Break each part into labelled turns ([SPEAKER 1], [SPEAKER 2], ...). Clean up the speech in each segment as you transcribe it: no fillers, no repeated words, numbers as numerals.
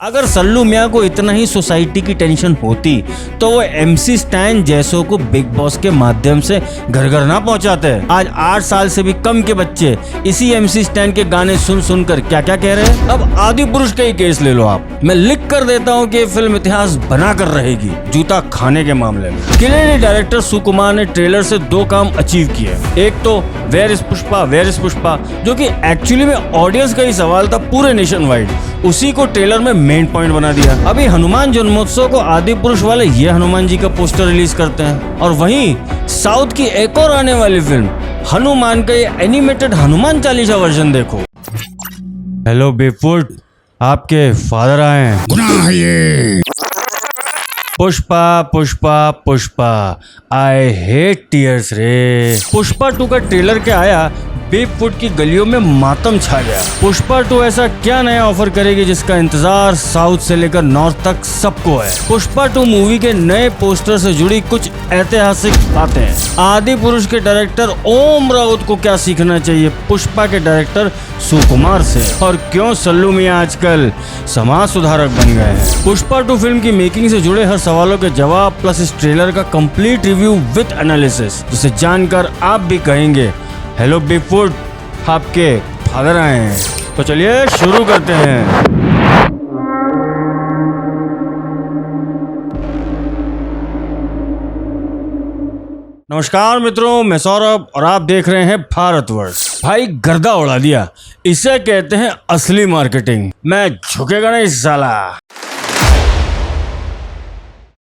[SPEAKER 1] अगर सल्लू मियां को इतना ही सोसाइटी की टेंशन होती तो वो MC स्टैन जैसों को बिग बॉस के माध्यम से घर घर ना पहुंचाते। आज 8 साल से भी कम के बच्चे इसी MC स्टैन के गाने सुन सुनकर क्या क्या कह रहे हैं। अब आदि पुरुष का ही केस ले लो आप, मैं लिख कर देता हूँ कि फिल्म इतिहास बना कर रहेगी जूता खाने के मामले में। क्लियरली डायरेक्टर सुकुमार ने ट्रेलर से 2 काम अचीव किए। एक तो वेयर इज पुष्पा जो कि एक्चुअली में ऑडियंस का ही सवाल था पूरे नेशन वाइड, उसी को ट्रेलर में मेन पॉइंट बना दिया। अभी हनुमान जन्मोत्सव को आदि पुरुष वाले ये हनुमान जी का पोस्टर रिलीज करते हैं और वहीं साउथ की एक और आने वाली फिल्म हनुमान का ये एनिमेटेड हनुमान चालीसा वर्जन देखो। हेलो बेफुट, आपके फादर आए हैं।
[SPEAKER 2] गुनाह ये
[SPEAKER 1] पुष्पा आई हेट टीयर्स रे। पुष्पा 2 का ट्रेलर क्या आया, बेफुट की गलियों में मातम छा गया। पुष्पा 2 ऐसा क्या नया ऑफर करेगी जिसका इंतजार साउथ से लेकर नॉर्थ तक सबको है। पुष्पा 2 मूवी के नए पोस्टर से जुड़ी कुछ ऐतिहासिक बातें। आदि पुरुष के डायरेक्टर ओम राउत को क्या सीखना चाहिए पुष्पा के डायरेक्टर सुकुमार से, और क्यों सल्लू मियां आजकल समाज सुधारक बन गए हैं। पुष्पा 2 फिल्म की मेकिंग से जुड़े हर सवालों के जवाब प्लस इस ट्रेलर का कंप्लीट रिव्यू विद एनालिसिस, जिसे जानकर आप भी कहेंगे हेलो बिगफुट, आपके फादर आए हैं। तो चलिए शुरू करते हैं। नमस्कार मित्रों, मैं सौरभ और आप देख रहे हैं भारतवर्ष। भाई गर्दा उड़ा दिया, इसे कहते हैं असली मार्केटिंग। मैं झुकेगा नहीं साला।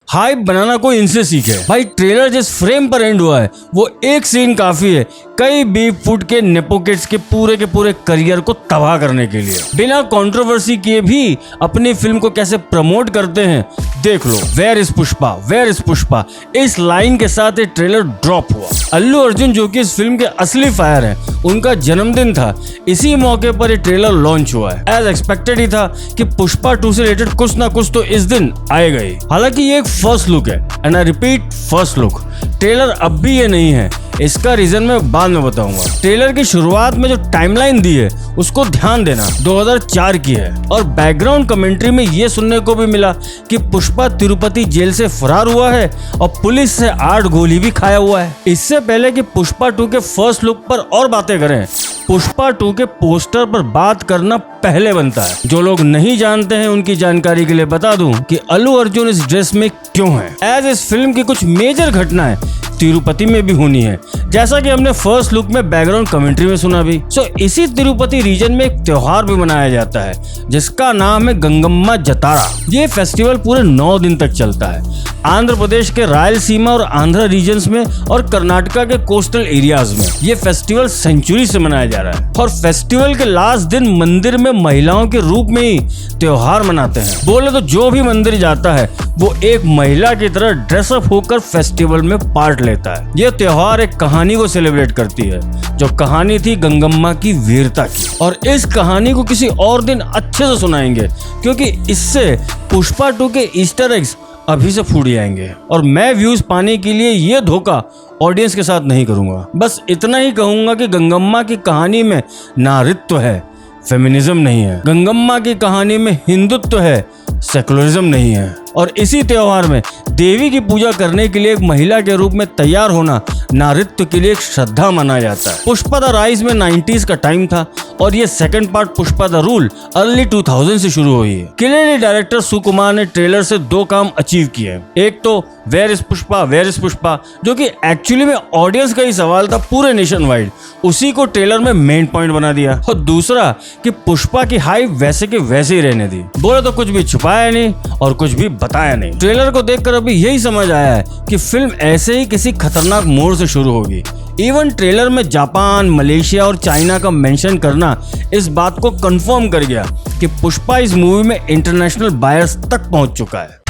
[SPEAKER 1] हाइप बनाना कोई इनसे सीखे। भाई ट्रेलर जिस फ्रेम पर एंड हुआ है वो एक सीन काफी है कई बेफुट के नेपोकिड्स के पूरे करियर को तबाह करने के लिए। बिना कंट्रोवर्सी किए भी अपनी फिल्म को कैसे प्रमोट करते हैं देख लो। वेयर इज पुष्पा इस लाइन के साथ ये ट्रेलर ड्रॉप हुआ। अल्लू अर्जुन जो कि इस फिल्म के असली फायर हैं, उनका जन्मदिन था, इसी मौके पर ये ट्रेलर लॉन्च हुआ है। एज एक्सपेक्टेड ही था कि पुष्पा 2 से रिलेटेड कुछ ना कुछ तो इस दिन आएगा ही। हालांकि ये एक फर्स्ट लुक है and I repeat first look. Trailer अब भी ये नहीं है, इसका रीजन मैं बाद में बताऊंगा। ट्रेलर की शुरुआत में जो टाइमलाइन दी है उसको ध्यान देना 2004 की है, और बैकग्राउंड कमेंट्री में ये सुनने को भी मिला कि पुष्पा तिरुपति जेल से फरार हुआ है और पुलिस से 8 गोली भी खाया हुआ है। इससे पहले कि पुष्पा 2 के फर्स्ट लुक पर और बातें करें, पुष्पा 2 के पोस्टर पर बात करना पहले बनता है। जो लोग नहीं जानते हैं उनकी जानकारी के लिए बता दूं कि अल्लू अर्जुन इस ड्रेस में क्यों है। एज इस फिल्म की कुछ मेजर घटनाएं तिरुपति में भी होनी है, जैसा कि हमने फर्स्ट लुक में बैकग्राउंड कमेंट्री में सुना भी। इसी तिरुपति रीजन में एक त्योहार भी मनाया जाता है जिसका नाम है गंगम्मा जतारा। ये फेस्टिवल पूरे 9 दिन तक चलता है। आंध्र प्रदेश के रायलसीमा और आंध्र रीजन्स में और कर्नाटका के कोस्टल एरियाज में ये फेस्टिवल सेंचुरी से मनाया जा रहा है, और फेस्टिवल के लास्ट दिन मंदिर में महिलाओं के रूप में ही त्योहार मनाते हैं। बोले तो जो भी मंदिर जाता है वो एक महिला की तरह ड्रेसअप होकर फेस्टिवल में पार्ट लेता है। यह त्योहार एक कहानी को सेलिब्रेट करती है, जो कहानी थी गंगम्मा की वीरता की, और इस कहानी को किसी और दिन अच्छे से सुनाएंगे क्योंकि इससे पुष्पा 2 के ईस्टर एग्स अभी से फूट जाएंगे। और मैं व्यूज पाने के लिए ये धोखा ऑडियंस के साथ नहीं करूंगा। बस इतना ही कहूंगा कि गंगम्मा की कहानी में नारीत्व है, फेमिनिज्म नहीं है। गंगम्मा की कहानी में हिंदुत्व है, सेकुलरिज्म नहीं है। और इसी त्योहार में देवी की पूजा करने के लिए एक महिला के रूप में तैयार होना नारित्व के लिए एक श्रद्धा माना जाता है। पुष्पा द राइज में 90s का टाइम था और ये second part Pushpa the rule early 2000 से शुरू हुई है। क्लियरली डायरेक्टर सुकुमार ने ट्रेलर से 2 काम अचीव किए। एक तो वेयर इज पुष्पा जो कि एक्चुअली में ऑडियंस का ही सवाल था पूरे नेशन वाइड, उसी को ट्रेलर में मेन पॉइंट बना दिया। और दूसरा कि पुष्पा की हाइप वैसे के वैसे ही रहने दी। बोले तो कुछ भी छुपाया नहीं और कुछ भी बताया नहीं। ट्रेलर को देखकर अभी यही समझ आया है कि फिल्म ऐसे ही किसी खतरनाक मोड़ से शुरू होगी। इवन ट्रेलर में जापान, मलेशिया और चाइना का मेंशन करना इस बात को कंफर्म कर गया कि पुष्पा इस मूवी में इंटरनेशनल बायर्स तक पहुंच चुका है।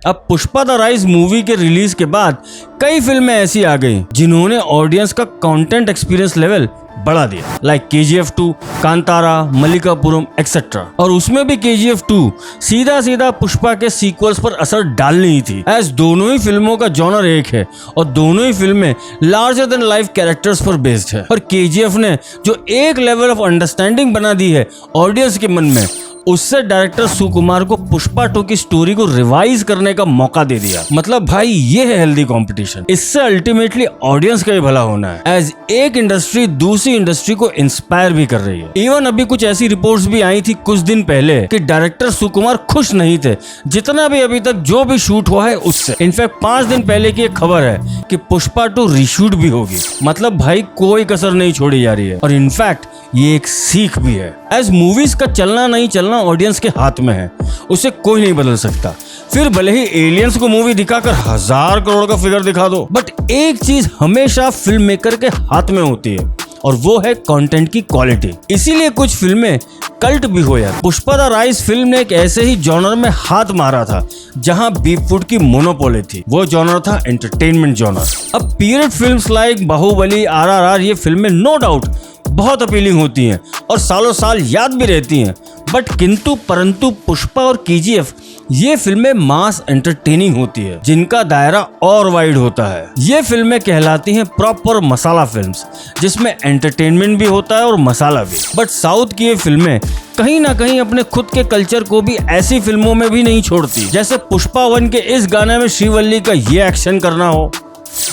[SPEAKER 1] अब पुष्पा द राइज मूवी के रिलीज के बाद कई फिल्में ऐसी आ गई जिन्होंने ऑडियंस का कंटेंट एक्सपीरियंस लेवल बढ़ा दिया, लाइक KGF 2, कांतारा, मल्लिकापुरम एक्सेट्रा। और उसमें भी KGF 2 सीधा सीधा पुष्पा के सीक्वल्स पर असर डाल नहीं थी, एज दोनों ही फिल्मों का जॉनर एक है और दोनों ही फिल्में लार्जर देन लाइफ कैरेक्टर्स पर बेस्ड है। और KGF ने जो एक लेवल ऑफ अंडरस्टैंडिंग बना दी है ऑडियंस के मन में, उससे डायरेक्टर सुकुमार को पुष्पा 2 की स्टोरी को रिवाइज करने का मौका दे दिया। मतलब भाई ये है हेल्दी कंपटीशन। इससे अल्टीमेटली ऑडियंस का ही भला होना है, एज एक इंडस्ट्री दूसरी इंडस्ट्री को इंस्पायर भी कर रही है। इवन अभी कुछ ऐसी रिपोर्ट्स भी आई थी कुछ दिन पहले कि डायरेक्टर सुकुमार खुश नहीं थे जितना भी अभी तक जो भी शूट हुआ है उससे। इनफैक्ट 5 दिन पहले की एक खबर है कि पुष्पा 2 रीशूट भी होगी। मतलब भाई कोई कसर नहीं छोड़ी जा रही है। और इनफैक्ट ये एक सीख भी है, एज मूवीज का चलना नहीं चलना ऑडियंस के हाथ में है, उसे कोई नहीं बदल सकता। फिर भले ही एलियंस को मूवी दिखाकर 1000 करोड़ का फिगर दिखा दो, बट एक चीज हमेशा फिल्म मेकर के हाथ में होती है और वो है कंटेंट की क्वालिटी। इसीलिए कुछ फिल्में कल्ट भी हो यार। पुष्पा द राइज फिल्म ने एक ऐसे ही जॉनर में हाथ मारा था जहां बीप फूड की मोनोपोली थी। वो जॉनर था एंटरटेनमेंट जॉनर। अब period films like Baahubali, RRR ये फिल्में नो डाउट बहुत अपीलिंग होती हैं और सालों साल याद भी रहती हैं, बट किंतु परंतु पुष्पा और KGF ये फिल्में मास एंटरटेनिंग होती है जिनका दायरा और वाइड होता है। ये फिल्में कहलाती हैं प्रॉपर मसाला फिल्म्स, जिसमें एंटरटेनमेंट भी होता है और मसाला भी। बट साउथ की ये फिल्में कहीं ना कहीं अपने खुद के कल्चर को भी ऐसी फिल्मों में भी नहीं छोड़ती। जैसे पुष्पा 1 के इस गाने में श्रीवल्ली का ये एक्शन करना हो,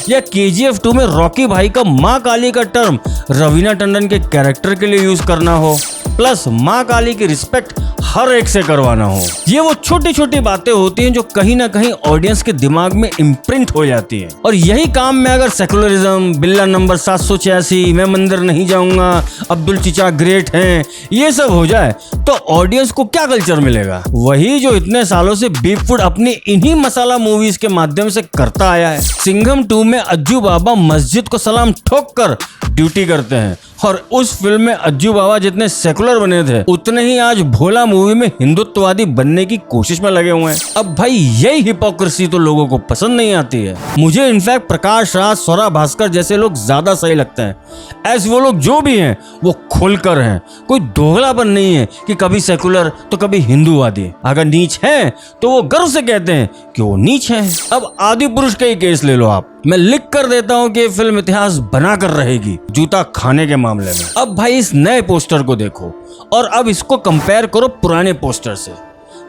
[SPEAKER 1] या KGF 2 में रॉकी भाई का माँ काली का टर्म रवीना टंडन के कैरेक्टर के लिए यूज करना हो, प्लस माँ काली की रिस्पेक्ट हर एक से करवाना हो। ये वो छोटी छोटी बातें होती हैं जो कहीं ना कहीं ऑडियंस के दिमाग में इम्प्रिंट हो जाती हैं। और यही काम में अगर सेकुलरिज्म, बिल्ला नंबर 786, मैं मंदिर नहीं जाऊंगा, अब्दुल चिचा ग्रेट हैं, ये सब हो जाए तो ऑडियंस को क्या कल्चर मिलेगा? वही जो इतने सालों से बीप फूड अपनी इन्हीं मसाला मूवीज के माध्यम से करता आया है। सिंघम 2 में अज्जू बाबा मस्जिद को सलाम ठोक कर ड्यूटी करते हैं और उस फिल्म में अज्जू बाबा जितने सेकुलर बने थे उतने ही आज भोला मूवी में हिंदुत्ववादी बनने की कोशिश में लगे हुए हैं। अब भाई यही हिपोक्रेसी तो लोगों को पसंद नहीं आती है। मुझे इनफैक्ट प्रकाश राज, स्वरा भास्कर जैसे लोग ज्यादा सही लगते हैं, ऐसे वो लोग जो भी हैं वो खुलकर हैं। कोई दोगलापन नहीं है कि कभी सेकुलर तो कभी हिंदूवादी। अगर नीच हैं तो वो गर्व से कहते हैं कि वो नीच हैं। अब आदि पुरुष का ही केस ले लो आप, मैं लिख कर देता हूँ कि ये फिल्म इतिहास बना कर रहेगी जूता खाने के मामले में। अब भाई इस नए पोस्टर को देखो और अब इसको कंपेयर करो पुराने पोस्टर से,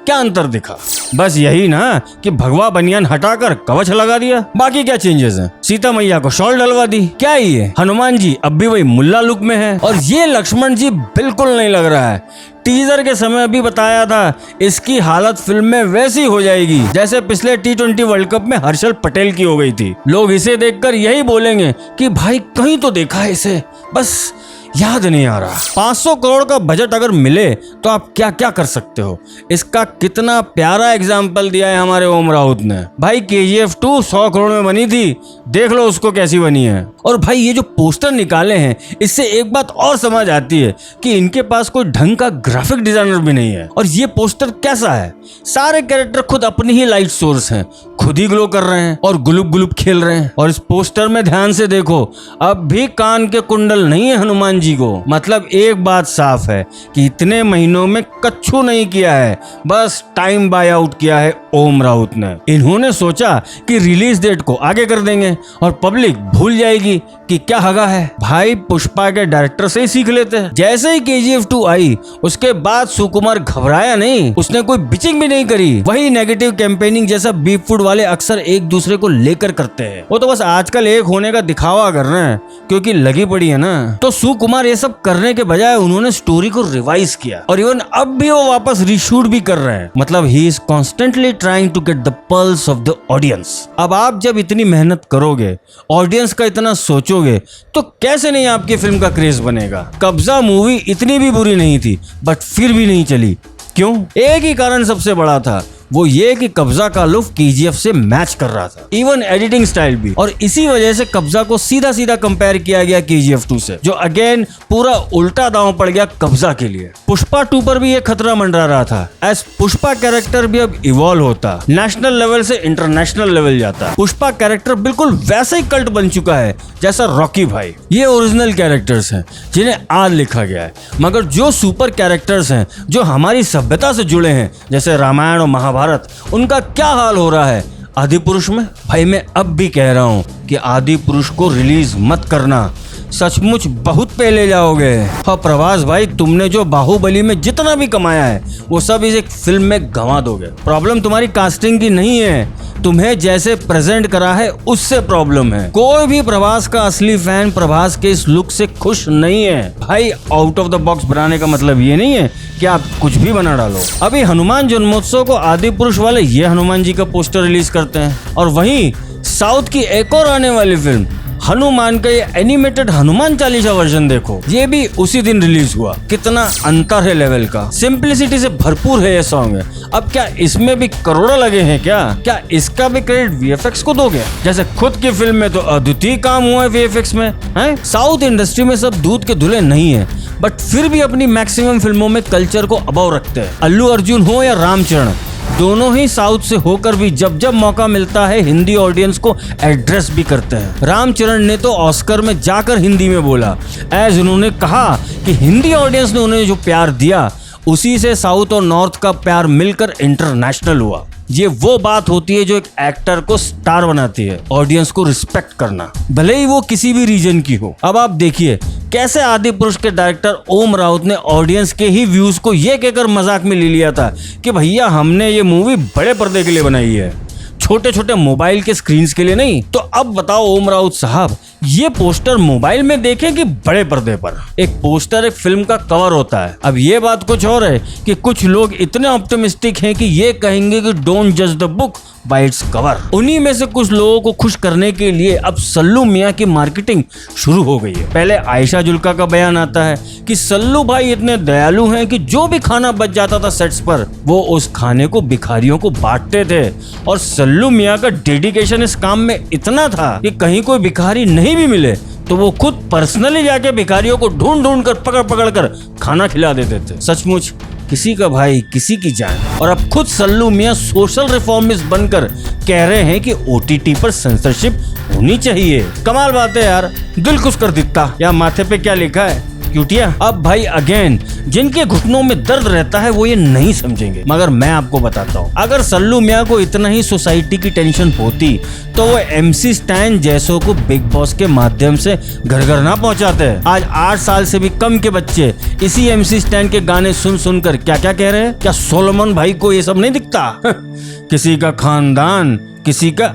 [SPEAKER 1] क्या अंतर दिखा? बस यही ना कि भगवा बनियान हटाकर कवच लगा दिया। बाकी क्या चेंजेस हैं? सीता मैया को शॉल डलवा दी। क्या ये हनुमान जी अब भी वही मुल्ला लुक में है और ये लक्ष्मण जी बिल्कुल नहीं लग रहा है। टीजर के समय भी बताया था इसकी हालत फिल्म में वैसी हो जाएगी जैसे पिछले T20 वर्ल्ड कप में हर्षल पटेल की हो गई थी। लोग इसे देखकर यही बोलेंगे कि भाई कहीं तो देखा है इसे, बस याद नहीं आ रहा। 500 करोड़ का बजट अगर मिले तो आप क्या क्या कर सकते हो? इसका कितना प्यारा एग्जाम्पल दिया है हमारे ओम राउत ने। भाई KGF 2 100 करोड़ में बनी थी, देख लो उसको कैसी बनी है। और भाई ये जो पोस्टर निकाले हैं इससे एक बात और समझ आती है कि इनके पास कोई ढंग का ग्राफिक डिजाइनर भी नहीं है। और ये पोस्टर कैसा है? सारे कैरेक्टर खुद अपनी ही लाइट सोर्स हैं, खुद ही ग्लो कर रहे हैं और गुलुप गुलुप खेल रहे हैं। और इस पोस्टर में ध्यान से देखो, अब भी कान के कुंडल नहीं है हनुमान जी को। मतलब एक बात साफ है कि इतने महीनों में कच्छू नहीं किया है, बस टाइम बाय आउट किया है ओम राउत ने। इन्होंने सोचा कि रिलीज डेट को आगे कर देंगे और पब्लिक भूल जाएगी कि क्या हगा है। भाई पुष्पा के डायरेक्टर से ही सीख लेते हैं। जैसे ही KGF 2 आई उसके बाद सुकुमार घबराया नहीं, उसने कोई बिचिंग भी नहीं करी। वही नेगेटिव कैंपेनिंग जैसा बीप फूड वाले अक्सर एक दूसरे को लेकर करते हैं। वो तो बस आजकल एक होने का दिखावा कर रहे हैं क्योंकि लगी पड़ी है ना। तो सुकुमार ये सब करने के बजाय उन्होंने स्टोरी को रिवाइज किया और इवन अब भी वो वापस रीशूट भी कर रहे हैं। मतलब he is constantly trying to get the pulse of the audience. अब आप जब इतनी मेहनत करोगे, ऑडियंस का इतना सोचोगे, तो कैसे नहीं आपकी फिल्म का क्रेज बनेगा। कब्जा मूवी इतनी भी बुरी नहीं थी बट फिर भी नहीं चली। क्यों? एक ही कारण सबसे बड़ा था, वो ये कि कब्जा का लुक KGF से मैच कर रहा था, इवन एडिटिंग स्टाइल भी। और इसी वजह से कब्जा को सीधा सीधा कंपेयर किया गया KGF 2 से, जो अगेन पूरा उल्टा दांव पड़ गया कब्जा के लिए। पुष्पा 2 पर भी ये खतरा मंडरा रहा था, एज पुष्पा कैरेक्टर भी अब इवॉल्व होता, नेशनल लेवल से इंटरनेशनल लेवल जाता। पुष्पा कैरेक्टर बिल्कुल वैसे ही कल्ट बन चुका है जैसा रॉकी भाई। ये ओरिजिनल कैरेक्टर्स हैं जिन्हें आज लिखा गया है, मगर जो सुपर कैरेक्टर्स हैं जो हमारी सभ्यता से जुड़े हैं जैसे रामायण और महाभारत, उनका क्या हाल हो रहा है आदि पुरुष में। भाई मैं अब भी कह रहा हूँ कि आदि पुरुष को रिलीज मत करना, सचमुच बहुत पहले जाओगे। और प्रभास भाई, तुमने जो बाहुबली में जितना भी कमाया है वो सब इस एक फिल्म में गंवा दोगे। प्रॉब्लम तुम्हारी कास्टिंग की नहीं है, तुम्हें जैसे प्रेजेंट करा है उससे प्रॉब्लम है। कोई भी प्रभास का असली फैन प्रभास के इस लुक से खुश नहीं है। भाई आउट ऑफ द बॉक्स बनाने का मतलब ये नहीं है कि आप कुछ भी बना डालो। अभी हनुमान जन्मोत्सव को आदि पुरुष वाले ये हनुमान जी का पोस्टर रिलीज करते हैं, और वहीं साउथ की एक और आने वाली फिल्म हनुमान का ये एनिमेटेड हनुमान चालीसा वर्जन देखो, ये भी उसी दिन रिलीज हुआ। कितना अंतर है लेवल का, सिंप्लिसिटी से भरपूर है ये सॉन्ग है। अब क्या इसमें भी करोड़ों लगे हैं क्या इसका भी क्रेडिट VFX को दोगे? जैसे खुद की फिल्म में तो अद्वितीय काम हुआ है VFX में, हैं? साउथ इंडस्ट्री में सब दूध के धुले नहीं है, बट फिर भी अपनी मैक्सिमम फिल्मों में कल्चर को अबव रखते हैं। अल्लू अर्जुन हो या रामचरण, दोनों ही साउथ से होकर भी जब जब मौका मिलता है हिंदी ऑडियंस को एड्रेस भी करते हैं। रामचरण ने तो ऑस्कर में जाकर हिंदी में बोला, एज उन्होंने कहा कि हिंदी ऑडियंस ने उन्हें जो प्यार दिया उसी से साउथ और नॉर्थ का प्यार मिलकर इंटरनेशनल हुआ। ये वो बात होती है जो एक एक्टर को स्टार बनाती है, ऑडियंस को रिस्पेक्ट करना, भले ही वो किसी भी रीजन की हो। अब आप देखिए कैसे आदि पुरुष के डायरेक्टर ओम राउत ने ऑडियंस के ही व्यूज को ये कहकर मजाक में ले लिया था कि भैया हमने ये मूवी बड़े पर्दे के लिए बनाई है, छोटे छोटे मोबाइल के स्क्रीन्स के लिए नहीं। तो अब बताओ ओम राउत साहब, ये पोस्टर मोबाइल में देखें कि बड़े पर्दे पर? एक पोस्टर एक फिल्म का कवर होता है। अब ये बात कुछ और है कि कुछ लोग इतने ऑप्टिमिस्टिक हैं कि ये कहेंगे कि डोंट जज the book by its cover. उन्हीं में से कुछ लोगों को खुश करने के लिए अब सल्लू मियां की मार्केटिंग शुरू हो गई है। पहले आयशा जुल्का का बयान आता है कि सल्लू भाई इतने दयालु हैं कि जो भी खाना बच जाता था सेट्स पर वो उस खाने को भिखारियों को बांटते थे। और सल्लू मियां का डेडिकेशन इस काम में इतना था कि कहीं कोई भिखारी नहीं भी मिले तो वो खुद पर्सनली जाके भिखारियों को ढूंढ ढूंढ कर पकड़ कर खाना खिला देते थे। सचमुच किसी का भाई किसी की जान। और अब खुद सल्लू मियां सोशल रिफॉर्मिस्ट बनकर कह रहे हैं कि OTT पर सेंसरशिप होनी चाहिए। कमाल बात है यार, दिल खुश कर देता। या माथे पे क्या लिखा है क्यूटिया? अब भाई अगेन, जिनके घुटनों में दर्द रहता है वो ये नहीं समझेंगे, मगर मैं आपको बताता हूँ, अगर सल्लू मियां को इतना ही सोसाइटी की टेंशन होती तो वो MC स्टैन जैसों को बिग बॉस के माध्यम से घर घर ना पहुंचाते। आज 8 साल से भी कम के बच्चे इसी MC स्टैन के गाने सुन सुनकर क्या क्या कह रहे हैं। क्या सोलोमन भाई को ये सब नहीं दिखता? किसी का खानदान, किसी का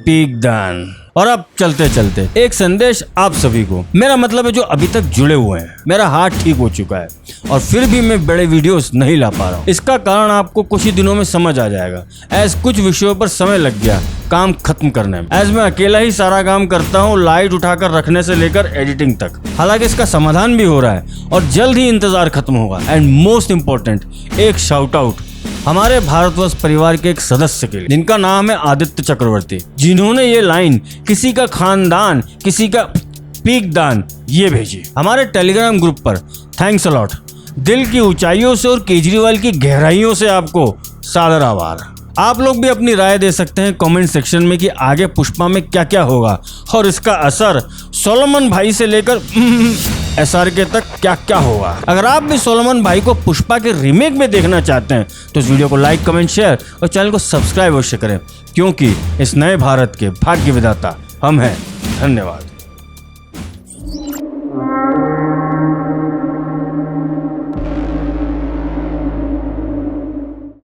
[SPEAKER 1] पीकदान। और अब चलते चलते एक संदेश आप सभी को, मेरा मतलब है जो अभी तक जुड़े हुए हैं। मेरा हाथ ठीक हो चुका है और फिर भी मैं बड़े वीडियोस नहीं ला पा रहा हूँ। इसका कारण आपको कुछ ही दिनों में समझ आ जाएगा, एज कुछ विषयों पर समय लग गया काम खत्म करने में। एज मैं अकेला ही सारा काम करता हूँ, लाइट उठाकर रखने से लेकर एडिटिंग तक। हालांकि इसका समाधान भी हो रहा है और जल्द ही इंतजार खत्म होगा। एंड मोस्ट इम्पोर्टेंट, एक शाउट आउट हमारे भारतवर्ष परिवार के एक सदस्य के लिए, जिनका नाम है आदित्य चक्रवर्ती, जिन्होंने ये लाइन किसी का खानदान, किसी का पीकदान ये भेजी हमारे टेलीग्राम ग्रुप पर। Thanks a lot. दिल की ऊंचाइयों से और केजरीवाल की गहराइयों से आपको सादर आभार। आप लोग भी अपनी राय दे सकते हैं कमेंट सेक्शन में कि आगे पुष्पा में क्या क्या होगा और इसका असर सोलोमन भाई से लेकर SRK तक क्या क्या होगा। अगर आप भी सोलोमन भाई को पुष्पा के रीमेक में देखना चाहते हैं तो इस वीडियो को लाइक, कमेंट, शेयर और चैनल को सब्सक्राइब अवश्य करें, क्योंकि इस नए भारत के भाग्य विधाता हम हैं। धन्यवाद।